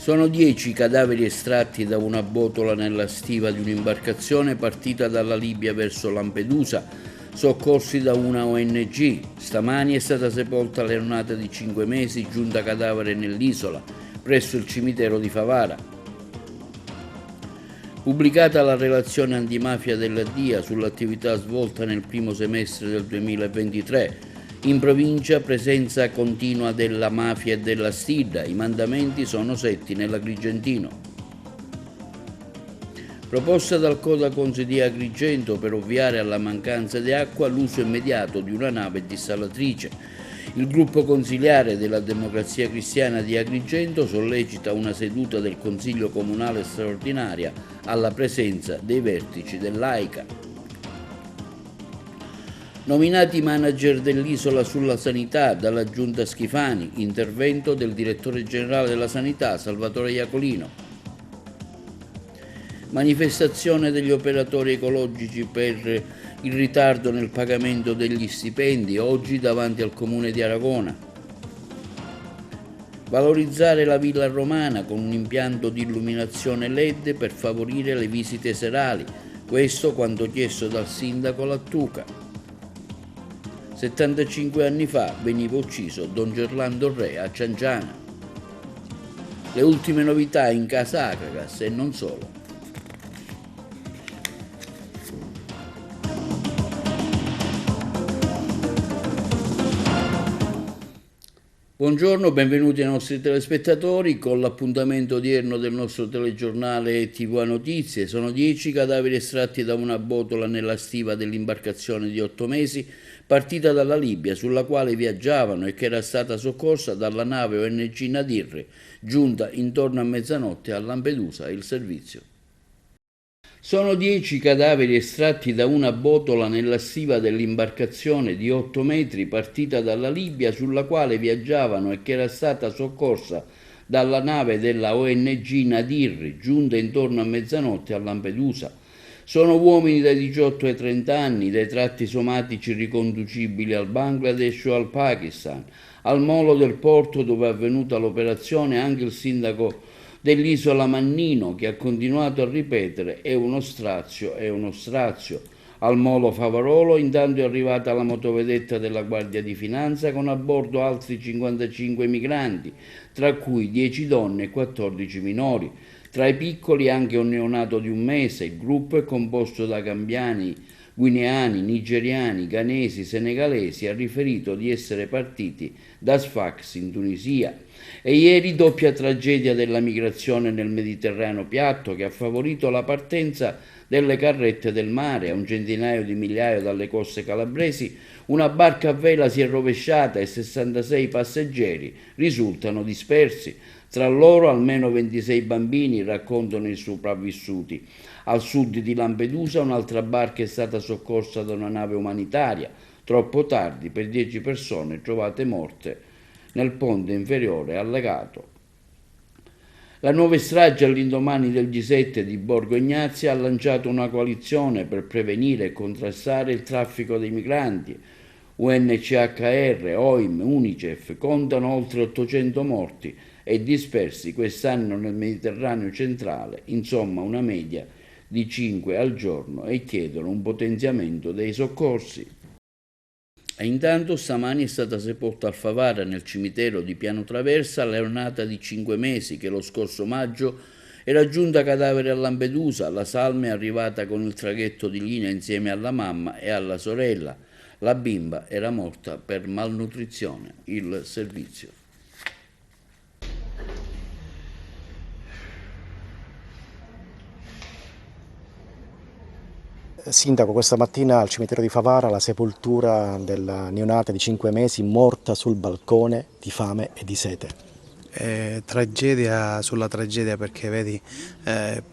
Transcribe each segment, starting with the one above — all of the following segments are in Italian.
Sono 10 i cadaveri estratti da una botola nella stiva di un'imbarcazione partita dalla Libia verso Lampedusa, soccorsi da una ONG. Stamani è stata sepolta l'aeronave di 5 mesi giunta cadavere nell'isola, presso il cimitero di Favara. Pubblicata la relazione antimafia della DIA sull'attività svolta nel primo semestre del 2023, in provincia presenza continua della mafia e della stidda, i mandamenti sono 7 nell'Agrigentino. Proposta dal Codacons di Agrigento per ovviare alla mancanza di acqua l'uso immediato di una nave dissalatrice. Il gruppo consiliare della Democrazia Cristiana di Agrigento sollecita una seduta del Consiglio Comunale straordinaria alla presenza dei vertici dell'AICA. Nominati manager dell'isola sulla sanità dalla Giunta Schifani, intervento del direttore generale della sanità Salvatore Iacolino. Manifestazione degli operatori ecologici per il ritardo nel pagamento degli stipendi, oggi davanti al comune di Aragona. Valorizzare la Villa Romana con un impianto di illuminazione LED per favorire le visite serali, questo quanto chiesto dal sindaco Lattuca. 75 anni fa veniva ucciso Don Gerlando Re a Cianciana. Le ultime novità in casa Acagas e non solo. Buongiorno, benvenuti ai nostri telespettatori con l'appuntamento odierno del nostro telegiornale TV Notizie. Sono 10 cadaveri estratti da una botola nella stiva dell'imbarcazione di 8 mesi partita dalla Libia, sulla quale viaggiavano e che era stata soccorsa dalla nave ONG Nadir, giunta intorno a mezzanotte a Lampedusa, il servizio. Sono 10 cadaveri estratti da una botola nella stiva dell'imbarcazione di 8 metri partita dalla Libia, sulla quale viaggiavano e che era stata soccorsa dalla nave della ONG Nadir, giunta intorno a mezzanotte a Lampedusa. Sono uomini dai 18 ai 30 anni, dai tratti somatici riconducibili al Bangladesh o al Pakistan. Al molo del porto dove è avvenuta l'operazione anche il sindaco dell'isola Mannino, che ha continuato a ripetere è uno strazio, è uno strazio. Al molo Favarolo intanto è arrivata la motovedetta della Guardia di Finanza con a bordo altri 55 migranti, tra cui 10 donne e 14 minori. Tra i piccoli anche un neonato di 1 mese. Il gruppo è composto da gambiani, guineani, nigeriani, ghanesi, senegalesi. Ha riferito di essere partiti da Sfax in Tunisia. E ieri doppia tragedia della migrazione nel Mediterraneo piatto che ha favorito la partenza delle carrette del mare. A un centinaio di migliaia dalle coste calabresi una barca a vela si è rovesciata e 66 passeggeri risultano dispersi. Tra loro almeno 26 bambini, raccontano i sopravvissuti. Al sud di Lampedusa un'altra barca è stata soccorsa da una nave umanitaria, troppo tardi per 10 persone trovate morte nel ponte inferiore allegato. La nuova strage all'indomani del G7 di Borgo Egnazia ha lanciato una coalizione per prevenire e contrastare il traffico dei migranti. UNHCR, OIM, UNICEF contano oltre 800 morti e dispersi quest'anno nel Mediterraneo centrale, insomma una media di 5 al giorno, e chiedono un potenziamento dei soccorsi. E intanto stamani è stata sepolta al Favara, nel cimitero di Piano Traversa, l'aeronata di 5 mesi che lo scorso maggio era giunta cadavere a Lampedusa. La salma è arrivata con il traghetto di linea insieme alla mamma e alla sorella. La bimba era morta per malnutrizione. Il servizio. Sindaco, questa mattina al cimitero di Favara la sepoltura della neonata di 5 mesi morta sul balcone di fame e di sete. Tragedia sulla tragedia, perché vedi,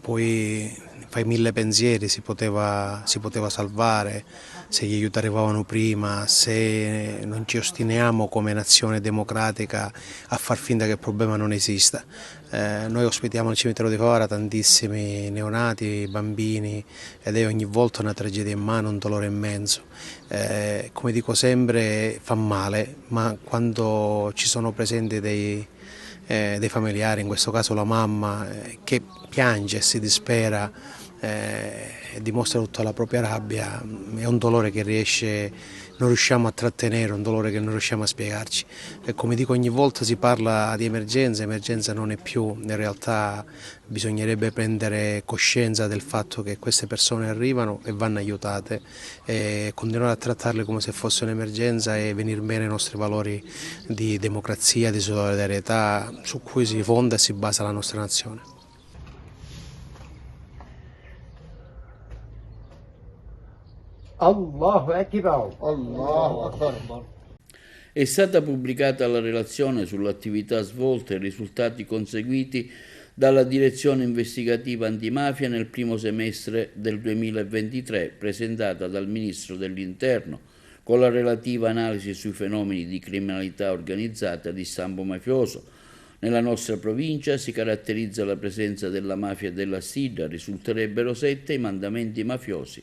poi fai 1000 pensieri, si poteva salvare se gli aiuti arrivavano prima, se non ci ostiniamo come nazione democratica a far finta che il problema non esista. Noi ospitiamo al cimitero di Favara tantissimi neonati, bambini, ed è ogni volta una tragedia in mano, un dolore immenso. Come dico sempre, fa male, ma quando ci sono presenti dei familiari, in questo caso la mamma, che piange e si dispera e dimostra tutta la propria rabbia. È un dolore che non riusciamo a trattenere, un dolore che non riusciamo a spiegarci. E come dico, ogni volta si parla di emergenza, emergenza non è più, in realtà bisognerebbe prendere coscienza del fatto che queste persone arrivano e vanno aiutate, e continuare a trattarle come se fosse un'emergenza e venir meno ai nostri valori di democrazia, di solidarietà su cui si fonda e si basa la nostra nazione. Allahu Akbar. Allahu Akbar. È stata pubblicata la relazione sull'attività svolta e i risultati conseguiti dalla Direzione Investigativa Antimafia nel primo semestre del 2023, presentata dal Ministro dell'Interno, con la relativa analisi sui fenomeni di criminalità organizzata di stampo mafioso. Nella nostra provincia si caratterizza la presenza della mafia e della stidda, risulterebbero 7 i mandamenti mafiosi.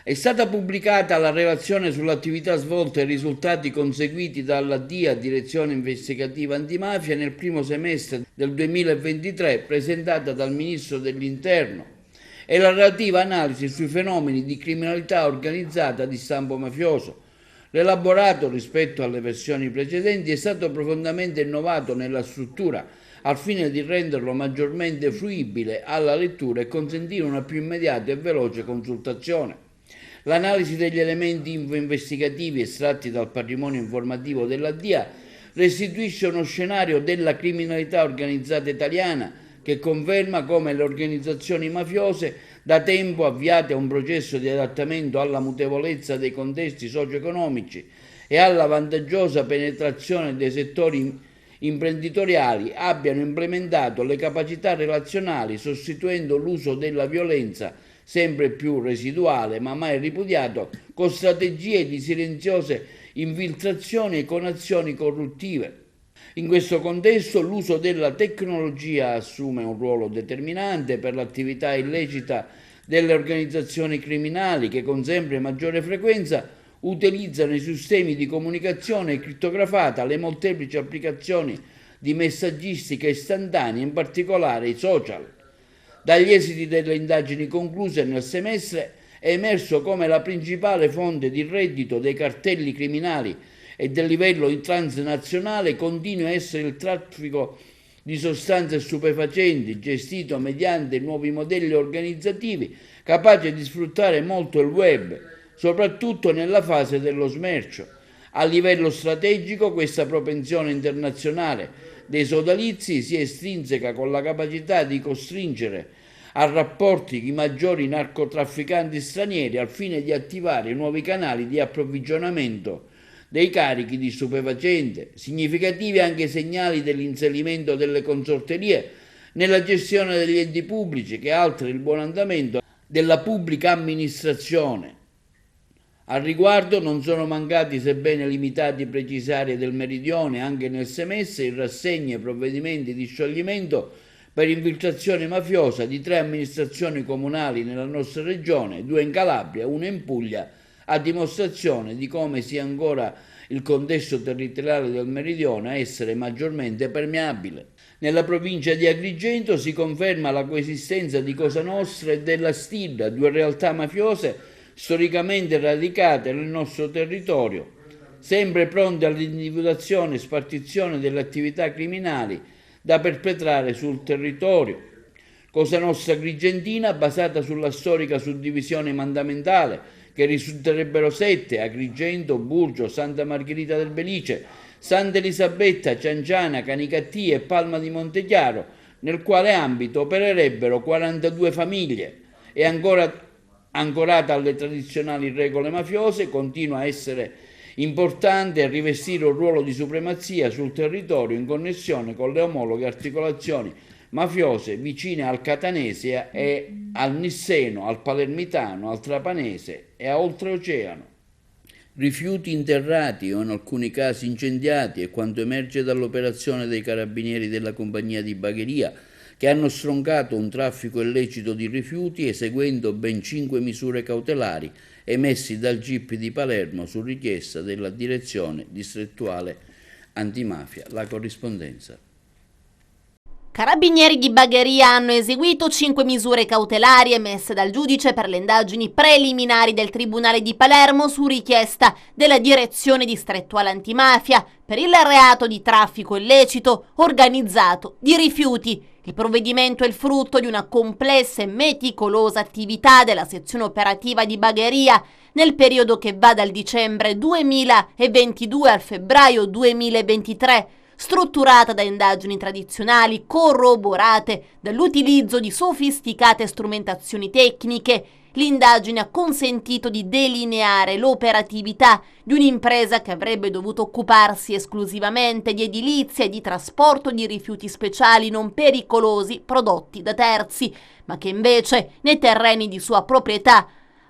È stata pubblicata la relazione sull'attività svolta e i risultati conseguiti dalla DIA, Direzione Investigativa Antimafia, nel primo semestre del 2023, presentata dal Ministro dell'Interno, e la relativa analisi sui fenomeni di criminalità organizzata di stampo mafioso. L'elaborato, rispetto alle versioni precedenti, è stato profondamente innovato nella struttura, al fine di renderlo maggiormente fruibile alla lettura e consentire una più immediata e veloce consultazione. L'analisi degli elementi investigativi estratti dal patrimonio informativo della DIA restituisce uno scenario della criminalità organizzata italiana che conferma come le organizzazioni mafiose da tempo avviate a un processo di adattamento alla mutevolezza dei contesti socio-economici e alla vantaggiosa penetrazione dei settori imprenditoriali abbiano implementato le capacità relazionali sostituendo l'uso della violenza sempre più residuale ma mai ripudiato, con strategie di silenziose infiltrazioni e con azioni corruttive. In questo contesto l'uso della tecnologia assume un ruolo determinante per l'attività illecita delle organizzazioni criminali che con sempre maggiore frequenza utilizzano i sistemi di comunicazione crittografata, le molteplici applicazioni di messaggistica istantanea, in particolare i social. Dagli esiti delle indagini concluse nel semestre è emerso come la principale fonte di reddito dei cartelli criminali e del livello transnazionale continui a essere il traffico di sostanze stupefacenti gestito mediante nuovi modelli organizzativi capaci di sfruttare molto il web, soprattutto nella fase dello smercio. A livello strategico questa propensione internazionale dei sodalizi si estrinseca con la capacità di costringere a rapporti i maggiori narcotrafficanti stranieri al fine di attivare nuovi canali di approvvigionamento dei carichi di stupefacente, significativi anche segnali dell'inserimento delle consorterie nella gestione degli enti pubblici che altera il buon andamento della pubblica amministrazione. Al riguardo non sono mancati, sebbene limitati precisari del Meridione, anche nel semestre in rassegne e provvedimenti di scioglimento per infiltrazione mafiosa di 3 amministrazioni comunali nella nostra regione, 2 in Calabria, 1 in Puglia, a dimostrazione di come sia ancora il contesto territoriale del Meridione a essere maggiormente permeabile. Nella provincia di Agrigento si conferma la coesistenza di Cosa Nostra e della Stidda, 2 realtà mafiose storicamente radicate nel nostro territorio, sempre pronte all'individuazione e spartizione delle attività criminali da perpetrare sul territorio. Cosa Nostra Agrigentina, basata sulla storica suddivisione mandamentale, che risulterebbero 7: Agrigento, Burgio, Santa Margherita del Belice, Santa Elisabetta, Cianciana, Canicattì e Palma di Montechiaro, nel quale ambito opererebbero 42 famiglie, e ancorata alle tradizionali regole mafiose, continua a essere importante a rivestire un ruolo di supremazia sul territorio in connessione con le omologhe articolazioni mafiose vicine al catanese e al nisseno, al palermitano, al trapanese e a oltreoceano. Rifiuti interrati o in alcuni casi incendiati è quanto emerge dall'operazione dei carabinieri della compagnia di bagheria, che hanno stroncato un traffico illecito di rifiuti eseguendo ben 5 misure cautelari emessi dal GIP di Palermo su richiesta della direzione distrettuale antimafia. La corrispondenza. Carabinieri di Bagheria hanno eseguito 5 misure cautelari emesse dal giudice per le indagini preliminari del Tribunale di Palermo su richiesta della Direzione Distrettuale Antimafia per il reato di traffico illecito organizzato di rifiuti. Il provvedimento è il frutto di una complessa e meticolosa attività della sezione operativa di Bagheria nel periodo che va dal dicembre 2022 al febbraio 2023, strutturata da indagini tradizionali corroborate dall'utilizzo di sofisticate strumentazioni tecniche. L'indagine ha consentito di delineare l'operatività di un'impresa che avrebbe dovuto occuparsi esclusivamente di edilizia e di trasporto di rifiuti speciali non pericolosi prodotti da terzi, ma che invece nei terreni di sua proprietà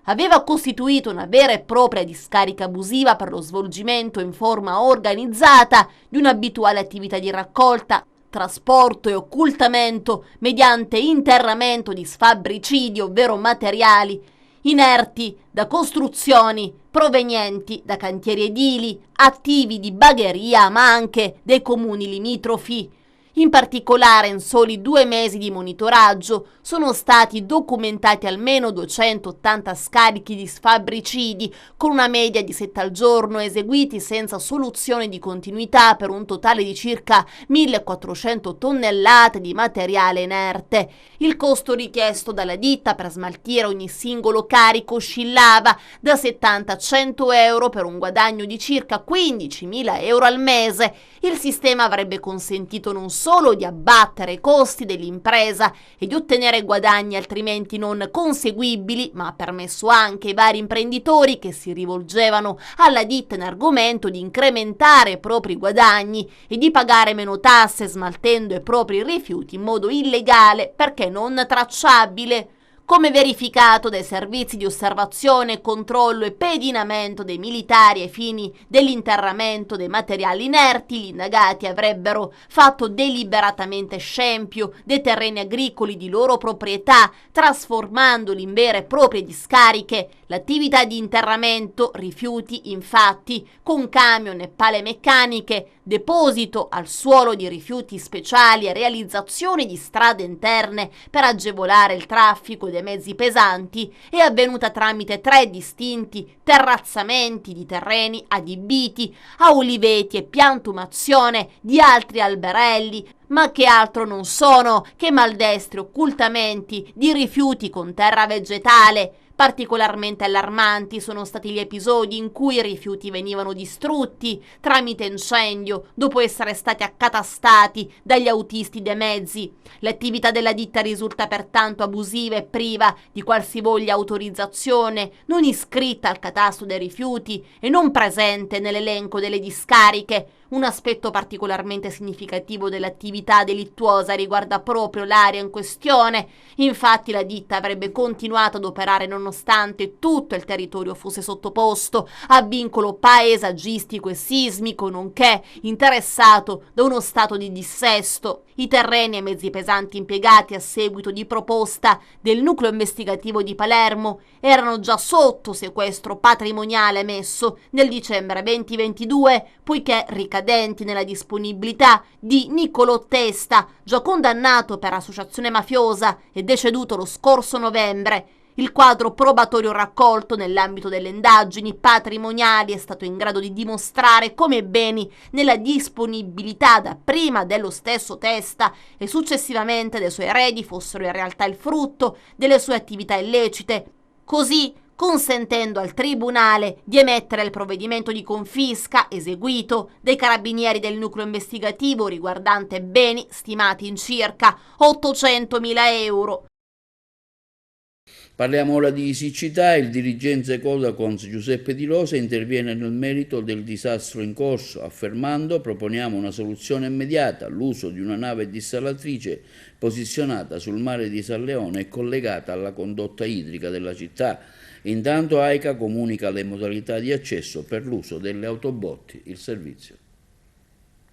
aveva costituito una vera e propria discarica abusiva per lo svolgimento in forma organizzata di un'abituale attività di raccolta, trasporto e occultamento mediante interramento di sfabbricidi, ovvero materiali inerti da costruzioni provenienti da cantieri edili, attivi di Bagheria, ma anche dei comuni limitrofi. In particolare, in soli 2 mesi di monitoraggio sono stati documentati almeno 280 scarichi di sfabbricidi, con una media di 7 al giorno, eseguiti senza soluzione di continuità, per un totale di circa 1400 tonnellate di materiale inerte. Il costo richiesto dalla ditta per smaltire ogni singolo carico oscillava da 70 a 100 euro, per un guadagno di circa 15.000 euro al mese. Il sistema avrebbe consentito non solo di abbattere i costi dell'impresa e di ottenere guadagni altrimenti non conseguibili, ma ha permesso anche ai vari imprenditori che si rivolgevano alla ditta in argomento di incrementare i propri guadagni e di pagare meno tasse, smaltendo i propri rifiuti in modo illegale perché non tracciabile. Come verificato dai servizi di osservazione, controllo e pedinamento dei militari ai fini dell'interramento dei materiali inerti, gli indagati avrebbero fatto deliberatamente scempio dei terreni agricoli di loro proprietà, trasformandoli in vere e proprie discariche. L'attività di interramento rifiuti, infatti, con camion e pale meccaniche, deposito al suolo di rifiuti speciali e realizzazione di strade interne per agevolare il traffico dei mezzi pesanti, è avvenuta tramite 3 distinti terrazzamenti di terreni adibiti a uliveti e piantumazione di altri alberelli, ma che altro non sono che maldestri occultamenti di rifiuti con terra vegetale. Particolarmente allarmanti sono stati gli episodi in cui i rifiuti venivano distrutti tramite incendio dopo essere stati accatastati dagli autisti dei mezzi. L'attività della ditta risulta pertanto abusiva e priva di qualsivoglia autorizzazione, non iscritta al catasto dei rifiuti e non presente nell'elenco delle discariche. Un aspetto particolarmente significativo dell'attività delittuosa riguarda proprio l'area in questione. Infatti la ditta avrebbe continuato ad operare nonostante tutto il territorio fosse sottoposto a vincolo paesaggistico e sismico, nonché interessato da uno stato di dissesto. I terreni e mezzi pesanti impiegati a seguito di proposta del nucleo investigativo di Palermo erano già sotto sequestro patrimoniale emesso nel dicembre 2022, poiché ricadenti nella disponibilità di Nicolò Testa, già condannato per associazione mafiosa e deceduto lo scorso novembre. Il quadro probatorio raccolto nell'ambito delle indagini patrimoniali è stato in grado di dimostrare come i beni nella disponibilità dapprima dello stesso Testa e successivamente dei suoi eredi fossero in realtà il frutto delle sue attività illecite, così consentendo al Tribunale di emettere il provvedimento di confisca eseguito dai carabinieri del nucleo investigativo riguardante beni stimati in circa 800.000 euro. Parliamo ora di siccità. Il dirigente Codacons Giuseppe Di Rosa interviene nel merito del disastro in corso, affermando: proponiamo una soluzione immediata, l'uso di una nave dissalatrice posizionata sul mare di San Leone e collegata alla condotta idrica della città. Intanto AICA comunica le modalità di accesso per l'uso delle autobotti, il servizio.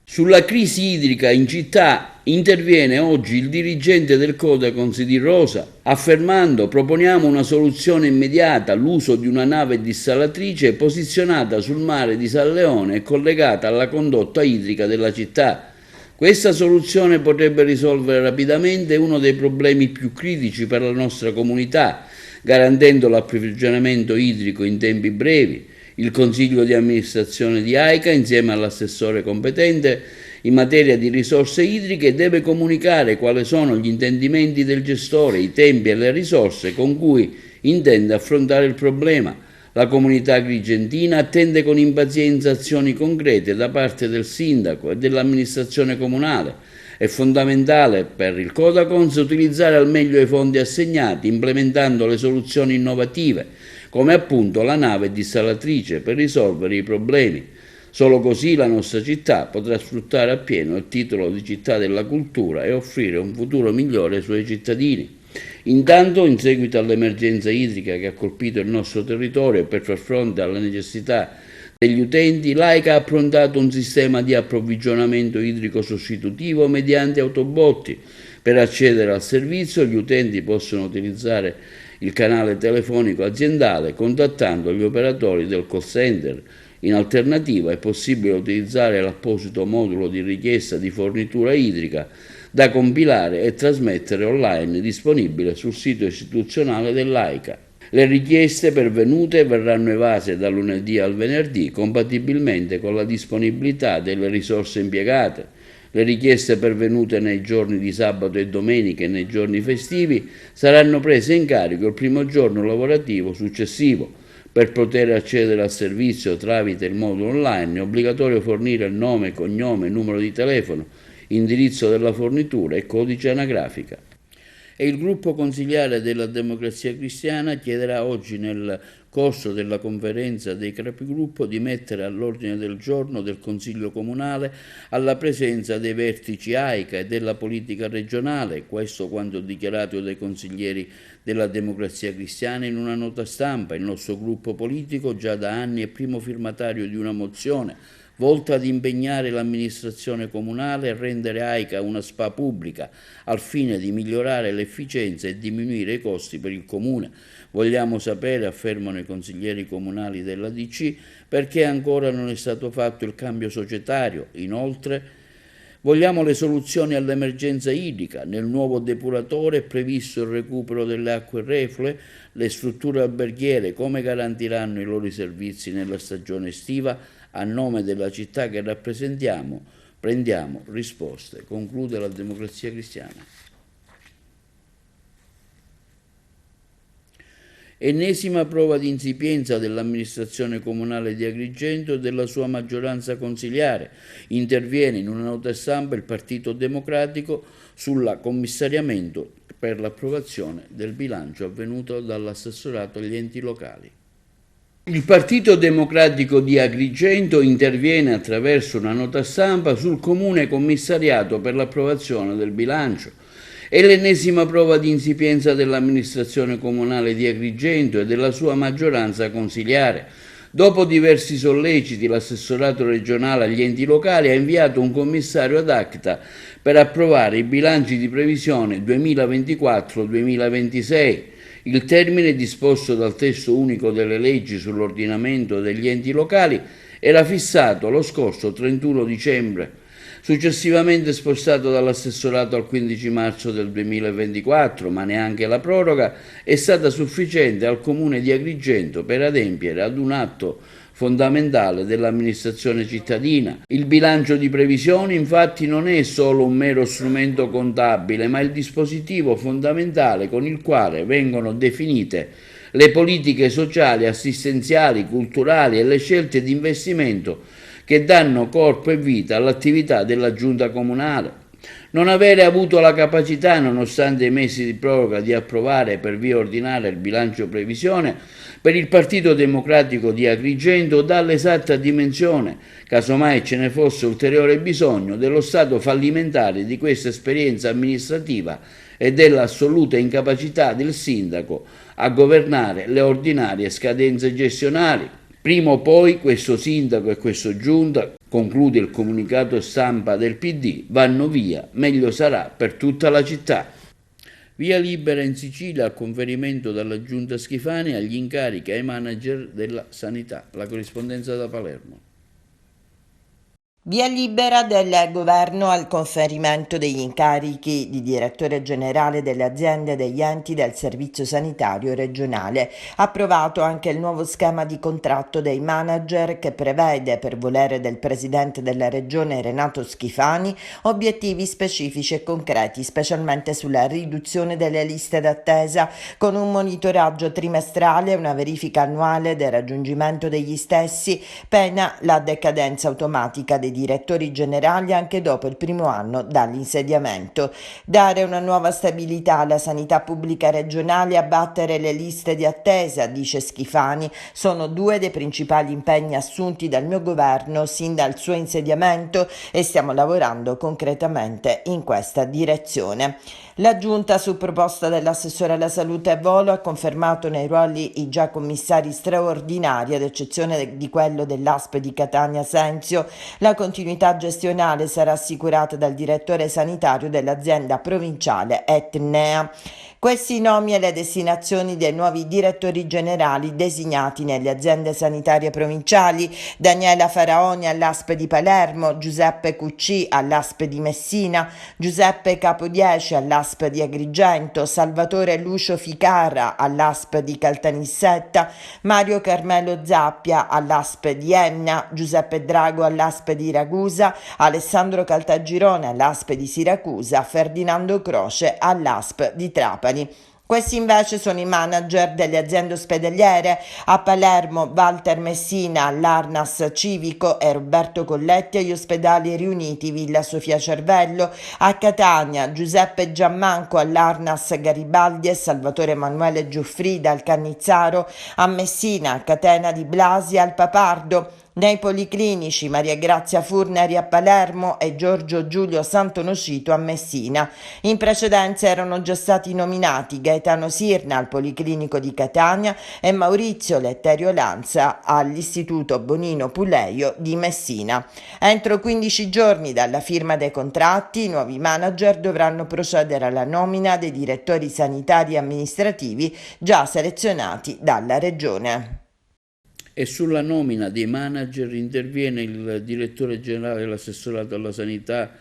Sulla crisi idrica in città interviene oggi il dirigente del Codacons di Rosa, affermando: proponiamo una soluzione immediata, l'uso di una nave dissalatrice posizionata sul mare di San Leone e collegata alla condotta idrica della città. Questa soluzione potrebbe risolvere rapidamente uno dei problemi più critici per la nostra comunità, garantendo l'approvvigionamento idrico in tempi brevi. Il Consiglio di amministrazione di AICA, insieme all'assessore competente in materia di risorse idriche, deve comunicare quali sono gli intendimenti del gestore, i tempi e le risorse con cui intende affrontare il problema. La comunità agrigentina attende con impazienza azioni concrete da parte del sindaco e dell'amministrazione comunale. È fondamentale per il Codacons utilizzare al meglio i fondi assegnati, implementando le soluzioni innovative, come appunto la nave dissalatrice, per risolvere i problemi. Solo così la nostra città potrà sfruttare appieno il titolo di città della cultura e offrire un futuro migliore ai suoi cittadini. Intanto, in seguito all'emergenza idrica che ha colpito il nostro territorio e per far fronte alle necessità degli utenti, l'AICA ha approntato un sistema di approvvigionamento idrico sostitutivo mediante autobotti. Per accedere al servizio gli utenti possono utilizzare il canale telefonico aziendale contattando gli operatori del call center. In alternativa è possibile utilizzare l'apposito modulo di richiesta di fornitura idrica da compilare e trasmettere online, disponibile sul sito istituzionale dell'AICA. Le richieste pervenute verranno evase da lunedì al venerdì, compatibilmente con la disponibilità delle risorse impiegate. Le richieste pervenute nei giorni di sabato e domenica e nei giorni festivi saranno prese in carico il primo giorno lavorativo successivo. Per poter accedere al servizio tramite il modulo online è obbligatorio fornire il nome, cognome, numero di telefono, indirizzo della fornitura e codice anagrafica. E il gruppo consiliare della Democrazia Cristiana chiederà oggi nel corso della conferenza dei capigruppo di mettere all'ordine del giorno del Consiglio Comunale, alla presenza dei vertici AICA e della politica regionale, questo quanto dichiarato dai consiglieri della Democrazia Cristiana in una nota stampa. Il nostro gruppo politico già da anni è primo firmatario di una mozione volta ad impegnare l'amministrazione comunale a rendere AICA una SPA pubblica, al fine di migliorare l'efficienza e diminuire i costi per il Comune. Vogliamo sapere, affermano i consiglieri comunali della DC, perché ancora non è stato fatto il cambio societario. Inoltre, vogliamo le soluzioni all'emergenza idrica. Nel nuovo depuratore è previsto il recupero delle acque reflue, le strutture alberghiere come garantiranno i loro servizi nella stagione estiva. A nome della città che rappresentiamo, prendiamo risposte, conclude la Democrazia Cristiana. Ennesima prova di insipienza dell'amministrazione comunale di Agrigento e della sua maggioranza consiliare. Interviene in una nota stampa il Partito Democratico sul commissariamento per l'approvazione del bilancio avvenuto dall'assessorato agli enti locali. Il Partito Democratico di Agrigento interviene attraverso una nota stampa sul comune commissariato per l'approvazione del bilancio. È l'ennesima prova di insipienza dell'amministrazione comunale di Agrigento e della sua maggioranza consiliare. Dopo diversi solleciti, l'assessorato regionale agli enti locali ha inviato un commissario ad acta per approvare i bilanci di previsione 2024-2026. Il termine disposto dal testo unico delle leggi sull'ordinamento degli enti locali era fissato lo scorso 31 dicembre, successivamente spostato dall'assessorato al 15 marzo del 2024, ma neanche la proroga è stata sufficiente al Comune di Agrigento per adempiere ad un atto fondamentale dell'amministrazione cittadina. Il bilancio di previsione infatti non è solo un mero strumento contabile, ma il dispositivo fondamentale con il quale vengono definite le politiche sociali, assistenziali, culturali e le scelte di investimento che danno corpo e vita all'attività della giunta comunale. Non avere avuto la capacità, nonostante i mesi di proroga, di approvare per via ordinaria il bilancio previsione, per il Partito Democratico di Agrigento dà l'esatta dimensione, casomai ce ne fosse ulteriore bisogno, dello stato fallimentare di questa esperienza amministrativa e dell'assoluta incapacità del sindaco a governare le ordinarie scadenze gestionali. Prima o poi questo sindaco e questa giunta, conclude il comunicato stampa del PD, vanno via, meglio sarà per tutta la città. Via libera in Sicilia al conferimento dalla giunta Schifani agli incarichi ai manager della sanità. La corrispondenza da Palermo. Via libera del governo al conferimento degli incarichi di direttore generale delle aziende e degli enti del servizio sanitario regionale. Approvato anche il nuovo schema di contratto dei manager che prevede, per volere del presidente della regione Renato Schifani, obiettivi specifici e concreti, specialmente sulla riduzione delle liste d'attesa, con un monitoraggio trimestrale e una verifica annuale del raggiungimento degli stessi, pena la decadenza automatica dei direttori generali anche dopo il primo anno dall'insediamento. Dare una nuova stabilità alla sanità pubblica regionale e abbattere le liste di attesa, dice Schifani, sono due dei principali impegni assunti dal mio governo sin dal suo insediamento e stiamo lavorando concretamente in questa direzione. La Giunta, su proposta dell'assessore alla salute Volo, ha confermato nei ruoli i già commissari straordinari, ad eccezione di quello dell'ASP di Catania Senzio. La continuità gestionale sarà assicurata dal direttore sanitario dell'azienda provinciale Etnea. Questi i nomi e le destinazioni dei nuovi direttori generali designati nelle aziende sanitarie provinciali: Daniela Faraoni all'ASP di Palermo, Giuseppe Cucci all'ASP di Messina, Giuseppe Capodieci all'ASP di Agrigento, Salvatore Lucio Ficara all'ASP di Caltanissetta, Mario Carmelo Zappia all'ASP di Enna, Giuseppe Drago all'ASP di Ragusa, Alessandro Caltagirone all'ASP di Siracusa, Ferdinando Croce all'ASP di Trapani. Questi invece sono i manager delle aziende ospedaliere: a Palermo Walter Messina all'Arnas Civico e Roberto Colletti agli ospedali riuniti Villa Sofia Cervello, a Catania Giuseppe Giammanco all'Arnas Garibaldi e Salvatore Emanuele Giuffrida al Cannizzaro, a Messina Catena di Blasi al Papardo. Nei policlinici Maria Grazia Furnari a Palermo e Giorgio Giulio Santonocito a Messina. In precedenza erano già stati nominati Gaetano Sirna al Policlinico di Catania e Maurizio Letterio Lanza all'Istituto Bonino Puleio di Messina. Entro 15 giorni dalla firma dei contratti, i nuovi manager dovranno procedere alla nomina dei direttori sanitari e amministrativi già selezionati dalla Regione. E sulla nomina dei manager interviene il direttore generale dell'assessorato alla sanità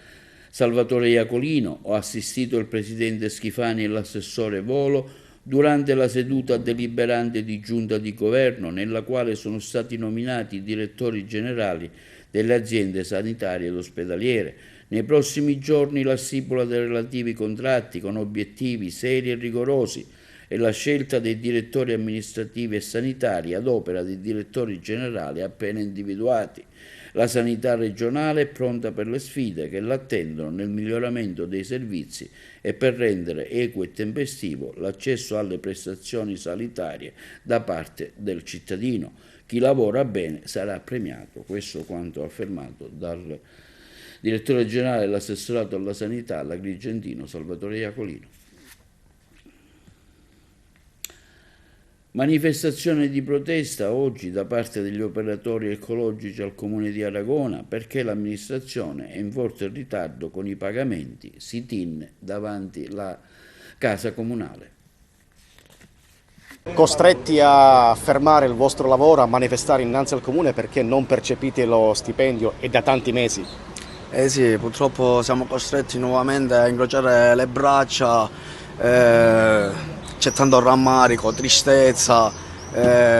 Salvatore Iacolino. Ho assistito il presidente Schifani e l'assessore Volo durante la seduta deliberante di giunta di governo, nella quale sono stati nominati i direttori generali delle aziende sanitarie ed ospedaliere. Nei prossimi giorni la stipula dei relativi contratti con obiettivi seri e rigorosi e la scelta dei direttori amministrativi e sanitari ad opera dei direttori generali appena individuati. La sanità regionale è pronta per le sfide che l'attendono nel miglioramento dei servizi e per rendere equo e tempestivo l'accesso alle prestazioni sanitarie da parte del cittadino. Chi lavora bene sarà premiato. Questo è quanto affermato dal direttore generale dell'assessorato alla sanità all'Agrigentino Salvatore Iacolino. Manifestazione di protesta oggi da parte degli operatori ecologici al Comune di Aragona perché l'amministrazione è in forte ritardo con i pagamenti, sit-in davanti alla casa comunale. Costretti a fermare il vostro lavoro, a manifestare innanzi al Comune perché non percepite lo stipendio e da tanti mesi? Sì, purtroppo siamo costretti nuovamente a incrociare le braccia. C'è tanto rammarico, tristezza,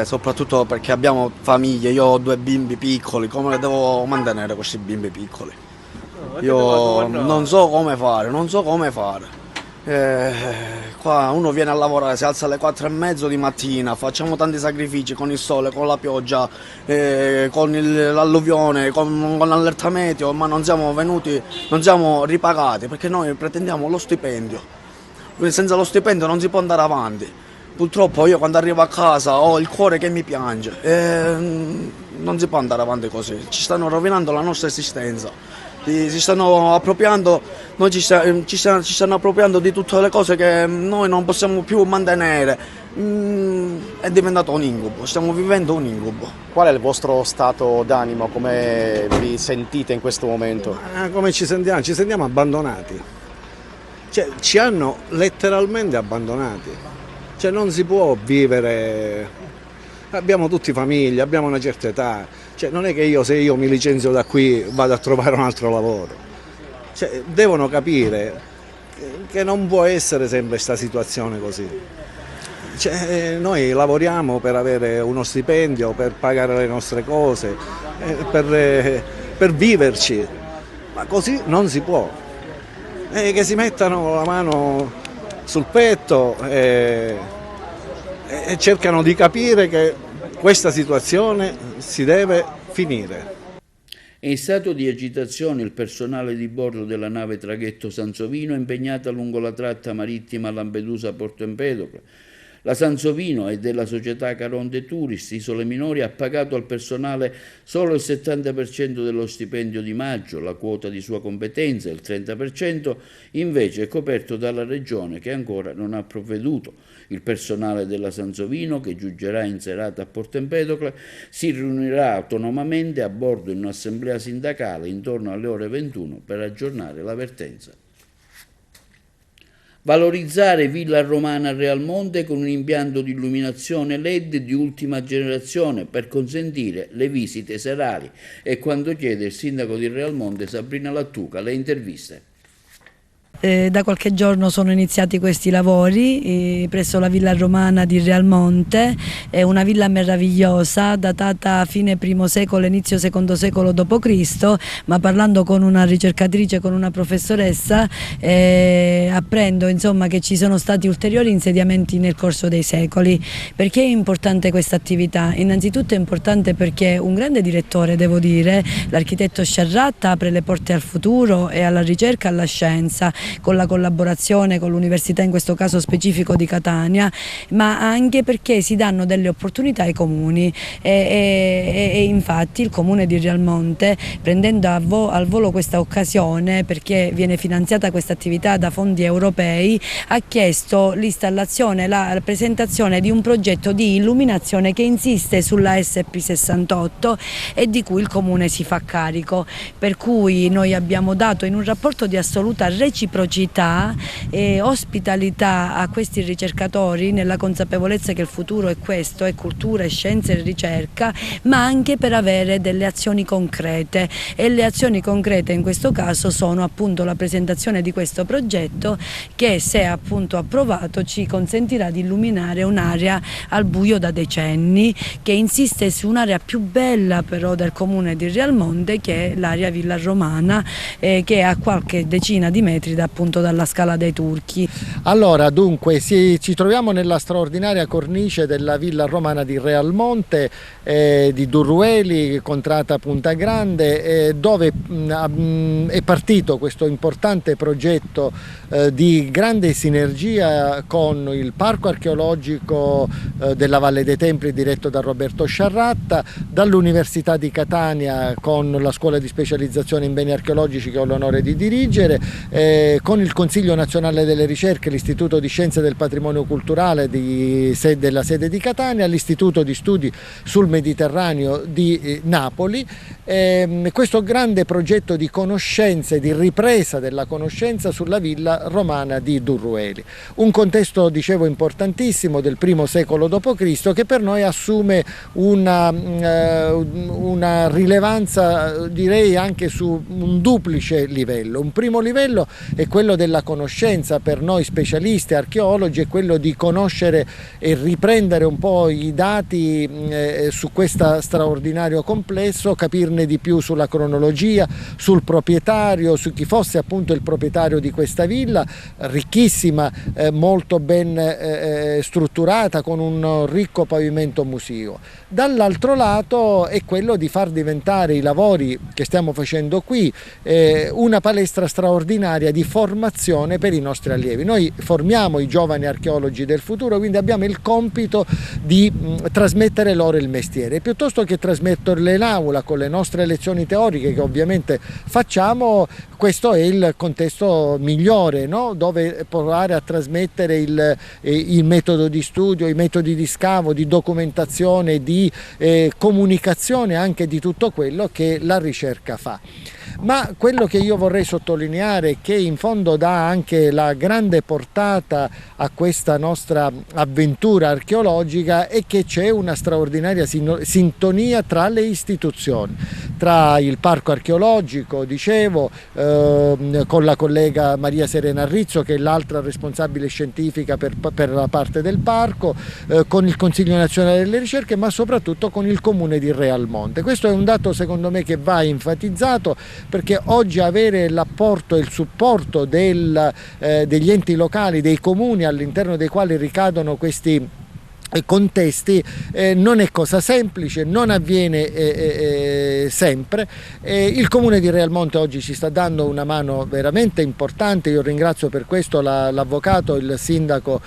soprattutto perché abbiamo famiglie. Io ho 2 bimbi piccoli, come le devo mantenere questi bimbi piccoli? Io non so come fare. Qua uno viene a lavorare, si alza alle 4:30 di mattina, facciamo tanti sacrifici con il sole, con la pioggia, con l'alluvione, con l'allerta meteo, ma non siamo ripagati perché noi pretendiamo lo stipendio. Senza lo stipendio non si può andare avanti. Purtroppo io quando arrivo a casa ho il cuore che mi piange. Non si può andare avanti così. Ci stanno rovinando la nostra esistenza. si stanno appropriando, ci stanno appropriando di tutte le cose che noi non possiamo più mantenere. È diventato un incubo, stiamo vivendo un incubo. Qual è il vostro stato d'animo? Come vi sentite in questo momento? Come ci sentiamo? Ci sentiamo abbandonati. Cioè, ci hanno letteralmente abbandonati. Cioè, non si può vivere. Abbiamo tutti famiglia, abbiamo una certa età. Cioè, non è che se io mi licenzio da qui vado a trovare un altro lavoro. Cioè, devono capire che non può essere sempre questa situazione così. Cioè, noi lavoriamo per avere uno stipendio, per pagare le nostre cose, per viverci, ma così non si può. Che si mettano la mano sul petto e cercano di capire che questa situazione si deve finire. È in stato di agitazione il personale di bordo della nave traghetto Sansovino impegnata lungo la tratta marittima Lampedusa-Porto Empedocle. La Sansovino e della società Caronte Tourist Isole Minori ha pagato al personale solo il 70% dello stipendio di maggio, la quota di sua competenza, il 30% invece è coperto dalla Regione che ancora non ha provveduto. Il personale della Sansovino, che giungerà in serata a Porto Empedocle, si riunirà autonomamente a bordo in un'assemblea sindacale intorno alle ore 21 per aggiornare la vertenza. Valorizzare Villa Romana Realmonte con un impianto di illuminazione LED di ultima generazione per consentire le visite serali. È quanto chiede il sindaco di Realmonte Sabrina Lattuca. Le interviste. Da qualche giorno sono iniziati questi lavori presso la Villa Romana di Realmonte, è una villa meravigliosa datata a fine I secolo, inizio II secolo d.C., ma parlando con una ricercatrice, con una professoressa, apprendo insomma che ci sono stati ulteriori insediamenti nel corso dei secoli. Perché è importante questa attività? Innanzitutto è importante perché un grande direttore, devo dire, l'architetto Sciarratta, apre le porte al futuro e alla ricerca, alla scienza, con la collaborazione con l'università, in questo caso specifico di Catania, ma anche perché si danno delle opportunità ai comuni e infatti il comune di Realmonte, prendendo al volo questa occasione, perché viene finanziata questa attività da fondi europei, ha chiesto l'installazione, la presentazione di un progetto di illuminazione che insiste sulla SP68 e di cui il comune si fa carico, per cui noi abbiamo dato in un rapporto di assoluta reciprocità e ospitalità a questi ricercatori, nella consapevolezza che il futuro è questo, è cultura, è scienza e ricerca, ma anche per avere delle azioni concrete, e le azioni concrete in questo caso sono appunto la presentazione di questo progetto che, se appunto approvato, ci consentirà di illuminare un'area al buio da decenni, che insiste su un'area più bella però del comune di Realmonte, che è l'area Villa Romana, che è a qualche decina di metri appunto dalla Scala dei Turchi. Allora, dunque, ci troviamo nella straordinaria cornice della Villa Romana di Realmonte, di Durrueli, contrata Punta Grande, dove è partito questo importante progetto di grande sinergia con il Parco Archeologico della Valle dei Templi diretto da Roberto Sciarratta, dall'Università di Catania con la Scuola di specializzazione in beni archeologici che ho l'onore di dirigere, con il Consiglio Nazionale delle Ricerche, l'Istituto di Scienze del Patrimonio Culturale della sede di Catania, l'Istituto di Studi sul Mediterraneo di Napoli. Questo grande progetto di conoscenza e di ripresa della conoscenza sulla Villa Romana di Durrueli. Un contesto, dicevo, importantissimo del I secolo d.C. che per noi assume una rilevanza, direi, anche su un duplice livello. Un primo livello è quello della conoscenza, per noi specialisti archeologi, è quello di conoscere e riprendere un po' i dati su questo straordinario complesso, capirne di più sulla cronologia, sul proprietario, su chi fosse appunto il proprietario di questa villa, ricchissima, molto ben strutturata, con un ricco pavimento museo. Dall'altro lato è quello di far diventare i lavori che stiamo facendo qui una palestra straordinaria di formazione per i nostri allievi. Noi formiamo i giovani archeologi del futuro, quindi abbiamo il compito di trasmettere loro il mestiere. Piuttosto che trasmetterle in aula con le nostre lezioni teoriche, che ovviamente facciamo, questo è il contesto migliore, no? Dove provare a trasmettere il metodo di studio, i metodi di scavo, di documentazione, di comunicazione anche di tutto quello che la ricerca fa. Ma quello che io vorrei sottolineare, che in fondo dà anche la grande portata a questa nostra avventura archeologica, è che c'è una straordinaria sintonia tra le istituzioni, tra il parco archeologico, dicevo, con la collega Maria Serena Rizzo, che è l'altra responsabile scientifica per la parte del parco, con il Consiglio Nazionale delle Ricerche, ma soprattutto con il Comune di Realmonte. Questo è un dato secondo me che va enfatizzato, perché oggi avere l'apporto e il supporto degli enti locali, dei comuni all'interno dei quali ricadono questi contesti non è cosa semplice, non avviene sempre. Il Comune di Realmonte oggi ci sta dando una mano veramente importante. Io ringrazio per questo l'avvocato, il sindaco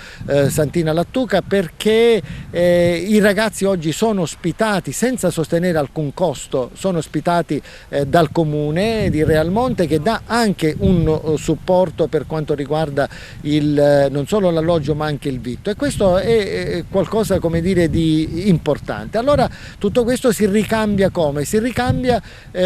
Santina Lattuca, perché i ragazzi oggi sono ospitati senza sostenere alcun costo, sono ospitati dal Comune di Realmonte, che dà anche un supporto per quanto riguarda non solo l'alloggio ma anche il vitto, e questo è qualcosa, come dire, di importante. Allora tutto questo si ricambia come? Si ricambia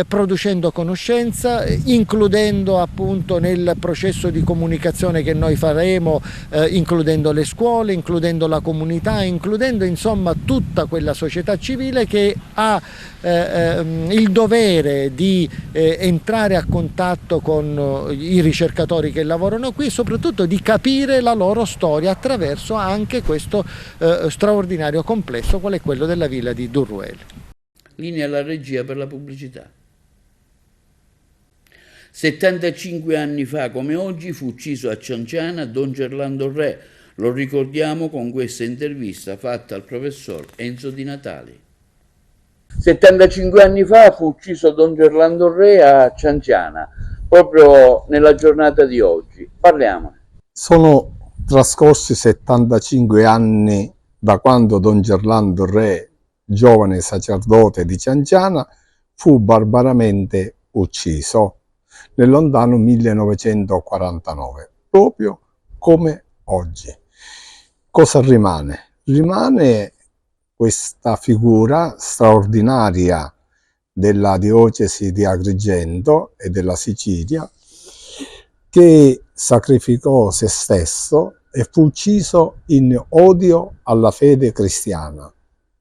producendo conoscenza, includendo appunto nel processo di comunicazione che noi faremo, includendo le scuole, includendo la comunità, includendo insomma tutta quella società civile che ha il dovere di entrare a contatto con i ricercatori che lavorano qui, e soprattutto di capire la loro storia attraverso anche questo straordinario complesso qual è quello della villa di Durrueli. Linea alla regia per la pubblicità. 75 anni fa, come oggi, fu ucciso a Cianciana Don Gerlando Re. Lo ricordiamo con questa intervista fatta al professor Enzo Di Natali. 75 anni fa fu ucciso Don Gerlando Re a Cianciana, proprio nella giornata di oggi. Parliamone. Sono trascorsi 75 anni da quando Don Gerlando Re, giovane sacerdote di Cianciana, fu barbaramente ucciso nel lontano 1949, proprio come oggi. Cosa rimane? Rimane questa figura straordinaria della diocesi di Agrigento e della Sicilia, che sacrificò se stesso e fu ucciso in odio alla fede cristiana,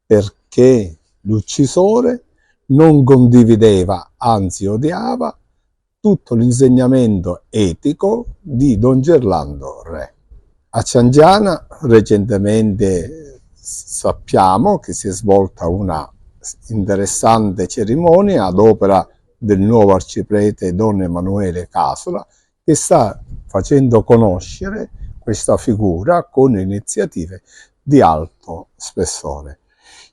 perché l'uccisore non condivideva, anzi odiava, tutto l'insegnamento etico di Don Gerlando Re. A Cianciana recentemente sappiamo che si è svolta una interessante cerimonia ad opera del nuovo arciprete Don Emanuele Casola, che sta facendo conoscere questa figura con iniziative di alto spessore.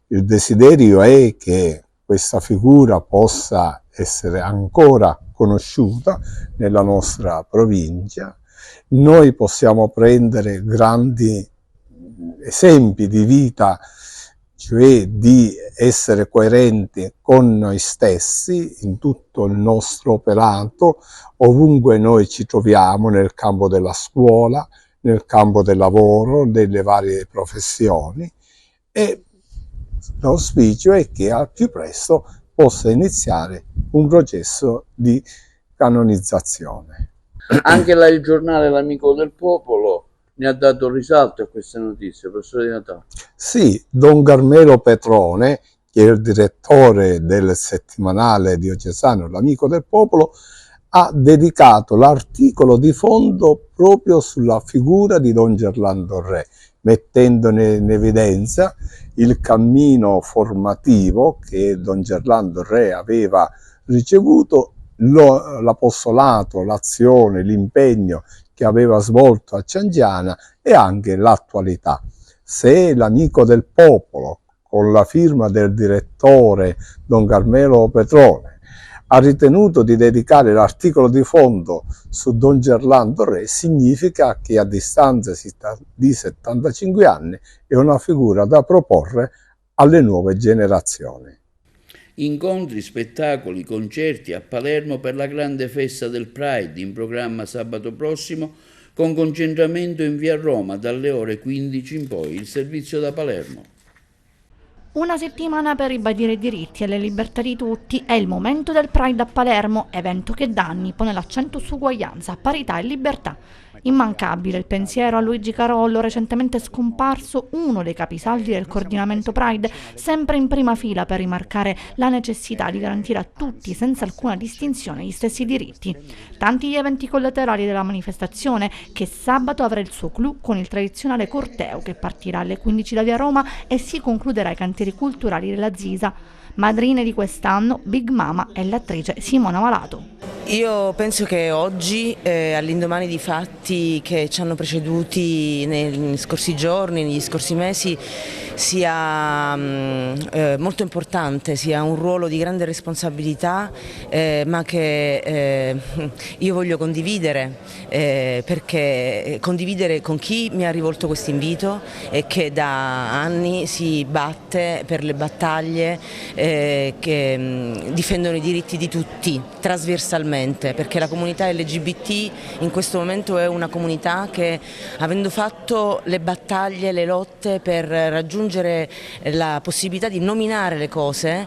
Il desiderio è che questa figura possa essere ancora conosciuta nella nostra provincia. Noi possiamo prendere grandi esempi di vita, cioè di essere coerenti con noi stessi in tutto il nostro operato, ovunque noi ci troviamo, nel campo della scuola, nel campo del lavoro, delle varie professioni, e l'auspicio è che al più presto possa iniziare un processo di canonizzazione. Anche il giornale L'Amico del Popolo ne ha dato risalto a queste notizie, professore Di Natale. Sì, Don Carmelo Petrone, che è il direttore del settimanale diocesano L'Amico del Popolo, ha dedicato l'articolo di fondo proprio sulla figura di Don Gerlando Re, mettendone in evidenza il cammino formativo che Don Gerlando Re aveva ricevuto, l'apostolato, l'azione, l'impegno che aveva svolto a Cianciana e anche l'attualità. Se L'Amico del Popolo, con la firma del direttore Don Carmelo Petrone, ha ritenuto di dedicare l'articolo di fondo su Don Gerlando Re significa che a distanza di 75 anni è una figura da proporre alle nuove generazioni. Incontri, spettacoli, concerti a Palermo per la grande festa del Pride in programma sabato prossimo, con concentramento in via Roma dalle ore 15 in poi. Il servizio da Palermo. Una settimana per ribadire i diritti e le libertà di tutti è il momento del Pride a Palermo, evento che da anni pone l'accento su uguaglianza, parità e libertà. Immancabile il pensiero a Luigi Carollo, recentemente scomparso, uno dei capisaldi del coordinamento Pride, sempre in prima fila per rimarcare la necessità di garantire a tutti, senza alcuna distinzione, gli stessi diritti. Tanti gli eventi collaterali della manifestazione, che sabato avrà il suo clou con il tradizionale corteo che partirà alle 15 da via Roma e si concluderà ai cantieri culturali della Zisa. Madrine di quest'anno, Big Mama e l'attrice Simona Malato. Io penso che oggi, all'indomani di fatti che ci hanno preceduti negli scorsi giorni, negli scorsi mesi, sia molto importante, sia un ruolo di grande responsabilità, ma che io voglio condividere, perché condividere con chi mi ha rivolto questo invito e che da anni si batte per le battaglie che difendono i diritti di tutti, trasversalmente, perché la comunità LGBT in questo momento è una comunità che, avendo fatto le battaglie, le lotte per raggiungere la possibilità di nominare le cose,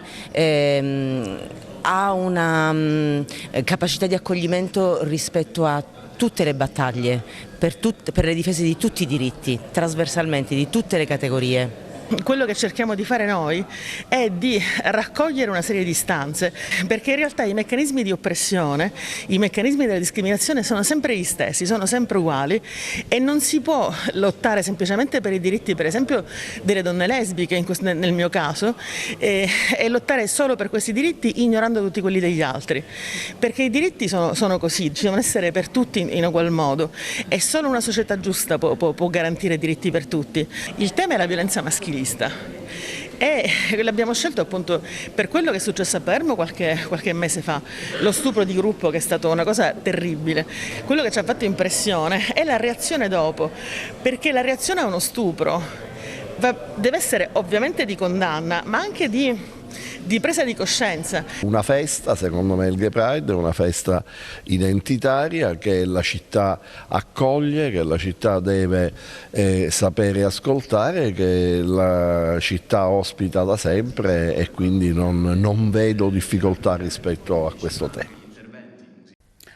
ha una capacità di accoglimento rispetto a tutte le battaglie, per le difese di tutti i diritti, trasversalmente, di tutte le categorie. Quello che cerchiamo di fare noi è di raccogliere una serie di istanze, perché in realtà i meccanismi di oppressione, i meccanismi della discriminazione sono sempre gli stessi, sono sempre uguali, e non si può lottare semplicemente per i diritti, per esempio, delle donne lesbiche, nel mio caso, e lottare solo per questi diritti ignorando tutti quelli degli altri, perché i diritti sono così, ci devono essere per tutti in ugual modo, e solo una società giusta può garantire diritti per tutti. Il tema è la violenza maschilista. E l'abbiamo scelto appunto per quello che è successo a Palermo qualche mese fa, lo stupro di gruppo, che è stata una cosa terribile. Quello che ci ha fatto impressione è la reazione dopo, perché la reazione a uno stupro deve essere ovviamente di condanna, ma anche di presa di coscienza. Una festa, secondo me il Gay Pride è una festa identitaria che la città accoglie, che la città deve sapere ascoltare, che la città ospita da sempre, e quindi non vedo difficoltà rispetto a questo tema.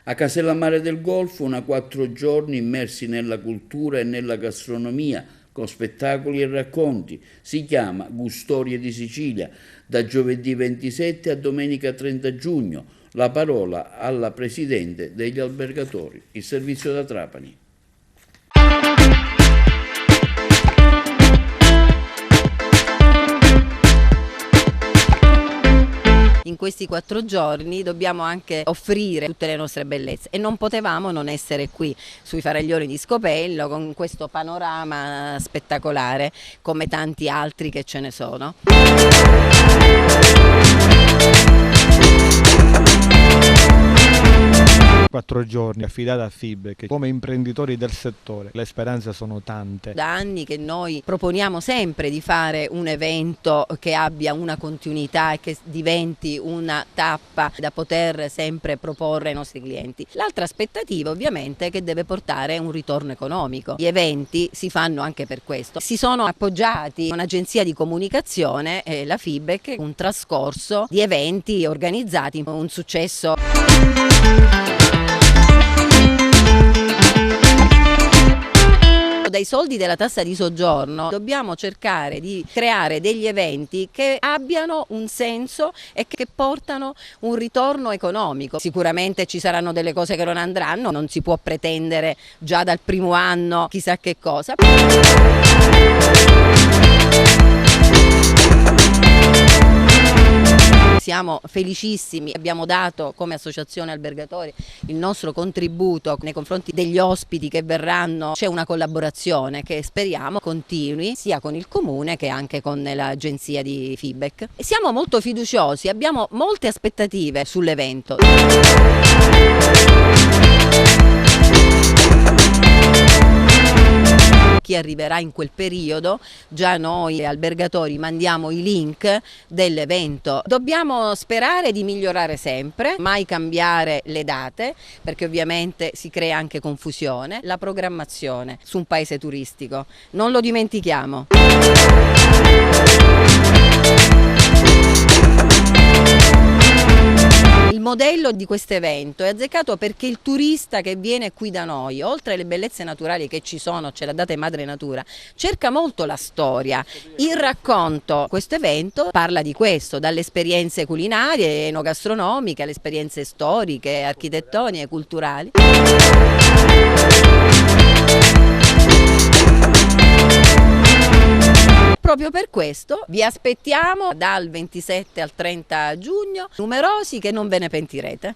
A Castellammare del Golfo 4 giorni immersi nella cultura e nella gastronomia, con spettacoli e racconti. Si chiama Gustorie di Sicilia, da giovedì 27 a domenica 30 giugno. La parola alla Presidente degli albergatori. Il servizio da Trapani. In questi 4 giorni dobbiamo anche offrire tutte le nostre bellezze, e non potevamo non essere qui sui Faraglioni di Scopello con questo panorama spettacolare, come tanti altri che ce ne sono. 4 giorni affidata a FIBEC come imprenditori del settore. Le speranze sono tante. Da anni che noi proponiamo sempre di fare un evento che abbia una continuità e che diventi una tappa da poter sempre proporre ai nostri clienti. L'altra aspettativa ovviamente è che deve portare un ritorno economico. Gli eventi si fanno anche per questo. Si sono appoggiati a un'agenzia di comunicazione, la FIBEC, un trascorso di eventi organizzati, un successo. Dai soldi della tassa di soggiorno dobbiamo cercare di creare degli eventi che abbiano un senso e che portano un ritorno economico. Sicuramente ci saranno delle cose che non andranno, non si può pretendere già dal primo anno chissà che cosa. Siamo felicissimi, abbiamo dato come associazione albergatori il nostro contributo nei confronti degli ospiti che verranno. C'è una collaborazione che speriamo continui sia con il comune che anche con l'agenzia di Fibec. Siamo molto fiduciosi, abbiamo molte aspettative sull'evento. Chi arriverà in quel periodo, già noi albergatori mandiamo i link dell'evento. Dobbiamo sperare di migliorare sempre, mai cambiare le date, perché ovviamente si crea anche confusione. La programmazione su un paese turistico, non lo dimentichiamo. Il modello di questo evento è azzeccato perché il turista che viene qui da noi, oltre alle bellezze naturali che ci sono, ce l'ha data madre natura, cerca molto la storia. Il racconto, questo evento parla di questo, dalle esperienze culinarie, enogastronomiche, alle esperienze storiche, architettoniche, culturali. Proprio per questo vi aspettiamo dal 27 al 30 giugno, numerosi che non ve ne pentirete.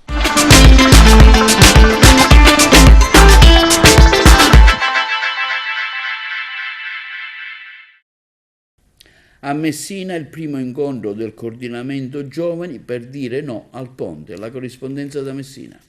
A Messina il primo incontro del coordinamento giovani per dire no al ponte. La corrispondenza da Messina.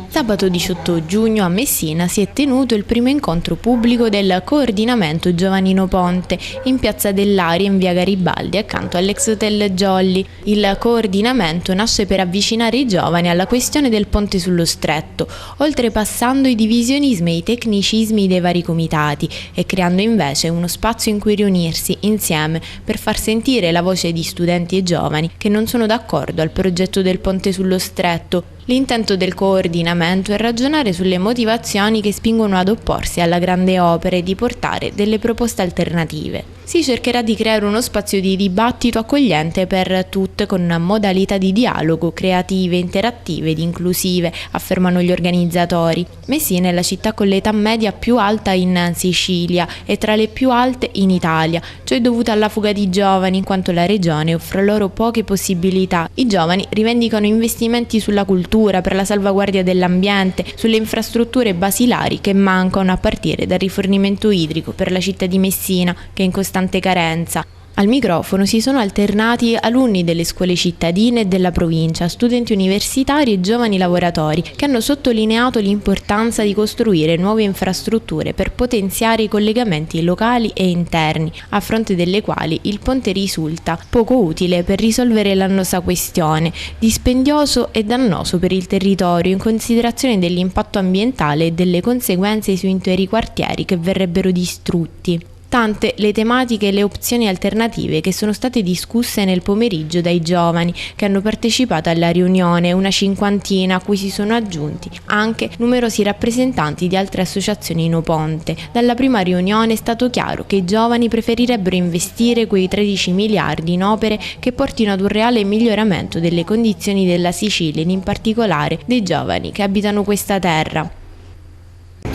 Sabato 18 giugno a Messina si è tenuto il primo incontro pubblico del coordinamento Giovanino Ponte in piazza dell'Aria in via Garibaldi accanto all'ex hotel Jolly. Il coordinamento nasce per avvicinare i giovani alla questione del ponte sullo stretto, oltrepassando i divisionismi e i tecnicismi dei vari comitati e creando invece uno spazio in cui riunirsi insieme per far sentire la voce di studenti e giovani che non sono d'accordo al progetto del ponte sullo stretto. L'intento del coordinamento è ragionare sulle motivazioni che spingono ad opporsi alla grande opera e di portare delle proposte alternative. Si cercherà di creare uno spazio di dibattito accogliente per tutte con modalità di dialogo, creative, interattive ed inclusive, affermano gli organizzatori. Messina è la città con l'età media più alta in Sicilia e tra le più alte in Italia, cioè dovuta alla fuga di giovani in quanto la regione offre loro poche possibilità. I giovani rivendicano investimenti sulla cultura, per la salvaguardia dell'ambiente, sulle infrastrutture basilari che mancano a partire dal rifornimento idrico per la città di Messina che è in costante carenza. Al microfono si sono alternati alunni delle scuole cittadine e della provincia, studenti universitari e giovani lavoratori che hanno sottolineato l'importanza di costruire nuove infrastrutture per potenziare i collegamenti locali e interni, a fronte delle quali il ponte risulta poco utile per risolvere l'annosa questione, dispendioso e dannoso per il territorio in considerazione dell'impatto ambientale e delle conseguenze su interi quartieri che verrebbero distrutti. Tante le tematiche e le opzioni alternative che sono state discusse nel pomeriggio dai giovani che hanno partecipato alla riunione, una cinquantina a cui si sono aggiunti anche numerosi rappresentanti di altre associazioni no ponte. Dalla prima riunione è stato chiaro che i giovani preferirebbero investire quei 13 miliardi in opere che portino ad un reale miglioramento delle condizioni della Sicilia e in particolare dei giovani che abitano questa terra.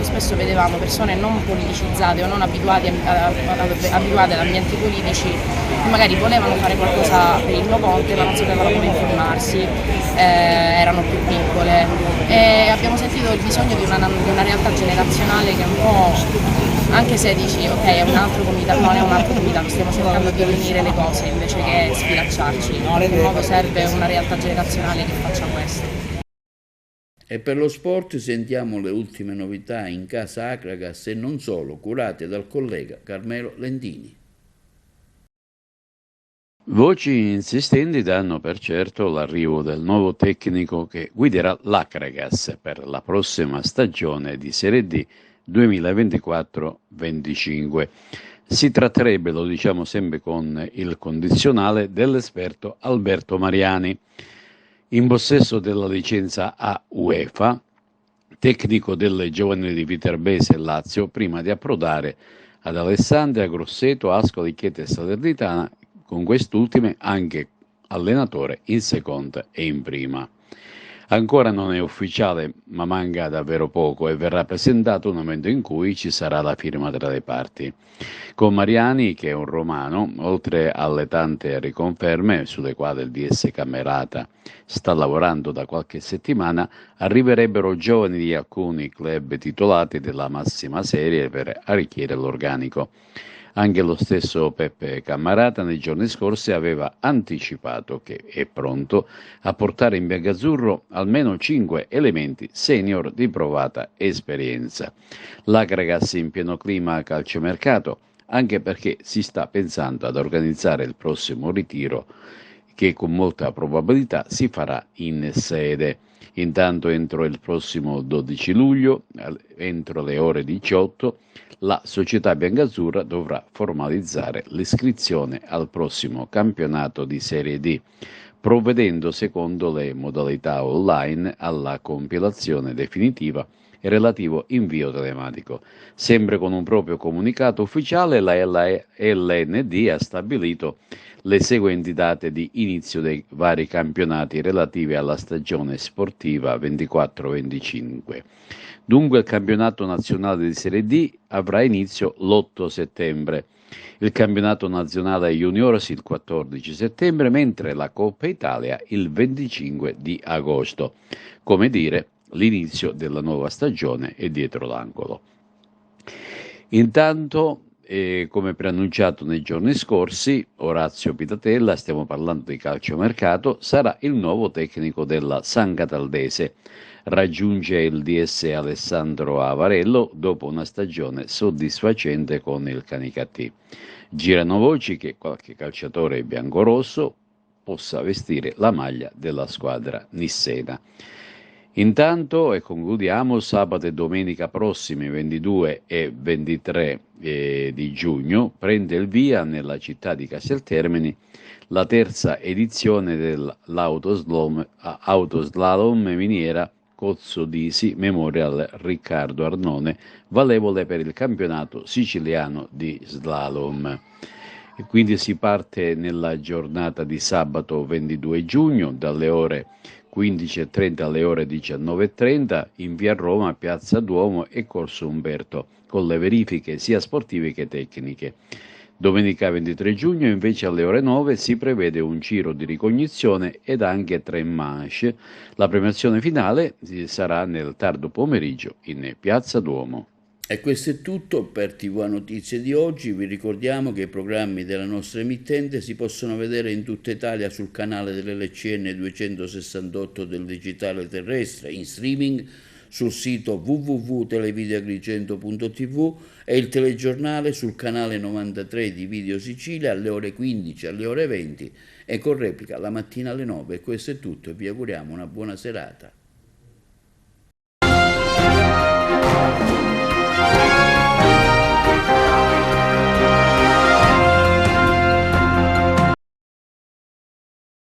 Spesso vedevamo persone non politicizzate o non abituate ad ambienti politici che magari volevano fare qualcosa per il nuovo ponte ma non sapevano come informarsi, erano più piccole e abbiamo sentito il bisogno di una realtà generazionale che un po', anche se dici ok è un altro comitato, non è un altro comitato, stiamo cercando di riunire le cose invece che sfilacciarci, in qualche modo serve una realtà generazionale che faccia questo. E per lo sport sentiamo le ultime novità in casa Acragas e non solo, curate dal collega Carmelo Lentini. Voci insistenti danno per certo l'arrivo del nuovo tecnico che guiderà l'Acragas per la prossima stagione di Serie D 2024-25. Si tratterebbe, lo diciamo sempre con il condizionale, dell'esperto Alberto Mariani, in possesso della licenza A UEFA, tecnico delle giovanili di Viterbese e Lazio, prima di approdare ad Alessandria, Grosseto, Ascoli, Chieti e Salernitana, con quest'ultime anche allenatore in seconda e in prima. Ancora non è ufficiale, ma manca davvero poco e verrà presentato un momento in cui ci sarà la firma tra le parti. Con Mariani, che è un romano, oltre alle tante riconferme sulle quali il DS Camerata sta lavorando da qualche settimana, arriverebbero giovani di alcuni club titolati della massima serie per arricchire l'organico. Anche lo stesso Peppe Cammarata nei giorni scorsi aveva anticipato che è pronto a portare in biancazzurro almeno 5 elementi senior di provata esperienza. L'Agragas in pieno clima calciomercato, anche perché si sta pensando ad organizzare il prossimo ritiro che con molta probabilità si farà in sede. Intanto entro il prossimo 12 luglio, entro le ore 18, la società biancazzurra dovrà formalizzare l'iscrizione al prossimo campionato di Serie D, provvedendo secondo le modalità online alla compilazione definitiva e relativo invio telematico. Sempre con un proprio comunicato ufficiale, la LND ha stabilito le seguenti date di inizio dei vari campionati relativi alla stagione sportiva 24-25. Dunque il campionato nazionale di Serie D avrà inizio l'8 settembre, il campionato nazionale juniores il 14 settembre, mentre la Coppa Italia il 25 di agosto. Come dire, l'inizio della nuova stagione è dietro l'angolo. Intanto, come preannunciato nei giorni scorsi, Orazio Pitatella, stiamo parlando di calciomercato, sarà il nuovo tecnico della San Cataldese. Raggiunge il DS Alessandro Avarello dopo una stagione soddisfacente con il Canicattì. Girano voci che qualche calciatore biancorosso possa vestire la maglia della squadra nissena. Intanto, e concludiamo, sabato e domenica prossimi 22 e 23 di giugno prende il via nella città di Casteltermini la terza edizione dell'autoslalom miniera Cozzo d'Isi Memorial Riccardo Arnone, valevole per il campionato siciliano di slalom. E quindi si parte nella giornata di sabato 22 giugno dalle ore 15.30 alle ore 19.30 in via Roma, Piazza Duomo e Corso Umberto, con le verifiche sia sportive che tecniche. Domenica 23 giugno invece alle ore 9 si prevede un giro di ricognizione ed anche 3 manche. La premiazione finale sarà nel tardo pomeriggio in Piazza Duomo. E questo è tutto per TV Notizie di oggi. Vi ricordiamo che i programmi della nostra emittente si possono vedere in tutta Italia sul canale dell'LCN 268 del digitale terrestre, in streaming sul sito www.televideoagrigento.tv e il telegiornale sul canale 93 di Video Sicilia alle ore 15, alle ore 20 e con replica la mattina alle 9. E questo è tutto e vi auguriamo una buona serata.